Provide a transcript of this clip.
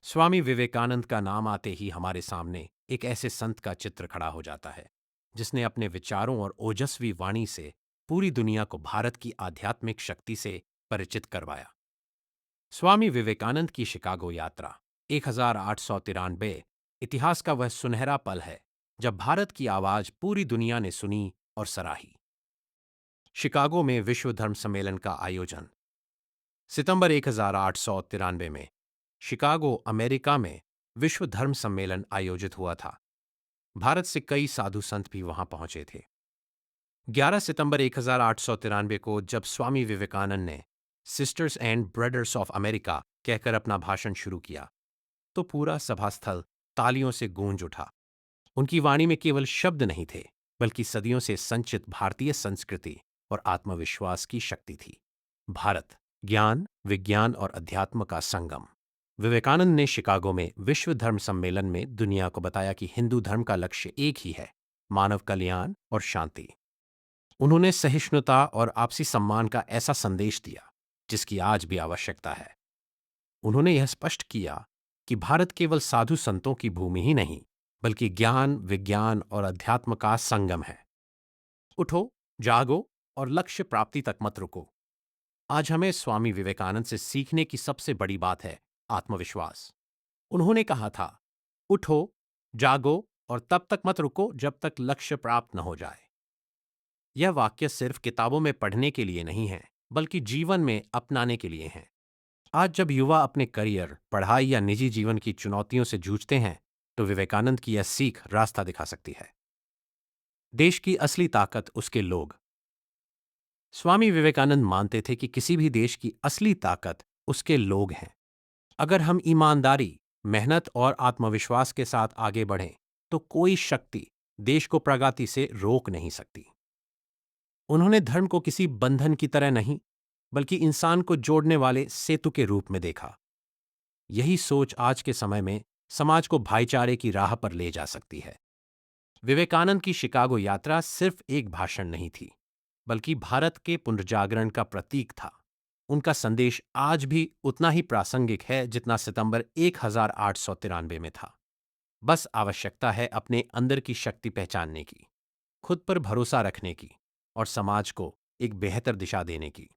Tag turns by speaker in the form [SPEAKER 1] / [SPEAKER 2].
[SPEAKER 1] स्वामी विवेकानंद का नाम आते ही हमारे सामने एक ऐसे संत का चित्र खड़ा हो जाता है जिसने अपने विचारों और ओजस्वी वाणी से पूरी दुनिया को भारत की आध्यात्मिक शक्ति से परिचित करवाया। स्वामी विवेकानंद की शिकागो यात्रा 1893 इतिहास का वह सुनहरा पल है जब भारत की आवाज पूरी दुनिया ने सुनी और सराही। शिकागो में विश्व धर्म सम्मेलन का आयोजन सितंबर 1893 में शिकागो, अमेरिका में विश्व धर्म सम्मेलन आयोजित हुआ था। भारत से कई साधु संत भी वहां पहुंचे थे। 11 सितंबर 1893 को जब स्वामी विवेकानंद ने sisters and brothers of America कहकर अपना भाषण शुरू किया, तो पूरा सभास्थल तालियों से गूंज उठा। उनकी वाणी में केवल शब्द नहीं थे, बल्कि सदियों से संचित भारतीय संस्कृति और आत्मविश्वास की शक्ति थी। भारत, ज्ञान, विज्ञान और अध्यात्म का संगम। विवेकानंद ने शिकागो में विश्व धर्म सम्मेलन में दुनिया को बताया कि हिंदू धर्म का लक्ष्य एक ही है, मानव कल्याण और शांति। उन्होंने सहिष्णुता और आपसी सम्मान का ऐसा संदेश दिया जिसकी आज भी आवश्यकता है। उन्होंने यह स्पष्ट किया कि भारत केवल साधु संतों की भूमि ही नहीं, बल्कि ज्ञान, विज्ञान और अध्यात्म का संगम है। उठो, जागो और लक्ष्य प्राप्ति तक मत रुको। आज हमें स्वामी विवेकानंद से सीखने की सबसे बड़ी बात है आत्मविश्वास। उन्होंने कहा था, उठो, जागो और तब तक मत रुको जब तक लक्ष्य प्राप्त न हो जाए। यह वाक्य सिर्फ किताबों में पढ़ने के लिए नहीं है, बल्कि जीवन में अपनाने के लिए है। आज जब युवा अपने करियर, पढ़ाई या निजी जीवन की चुनौतियों से जूझते हैं, तो विवेकानंद की यह सीख रास्ता दिखा सकती है। देश की असली ताकत उसके लोग। स्वामी विवेकानंद मानते थे कि किसी भी देश की असली ताकत उसके लोग हैं। अगर हम ईमानदारी, मेहनत और आत्मविश्वास के साथ आगे बढ़ें, तो कोई शक्ति देश को प्रगति से रोक नहीं सकती। उन्होंने धर्म को किसी बंधन की तरह नहीं, बल्कि इंसान को जोड़ने वाले सेतु के रूप में देखा। यही सोच आज के समय में समाज को भाईचारे की राह पर ले जा सकती है। विवेकानंद की शिकागो यात्रा सिर्फ एक भाषण नहीं थी, बल्कि भारत के पुनर्जागरण का प्रतीक था। उनका संदेश आज भी उतना ही प्रासंगिक है जितना सितंबर 1893 में था। बस आवश्यकता है अपने अंदर की शक्ति पहचानने की, खुद पर भरोसा रखने की और समाज को एक बेहतर दिशा देने की।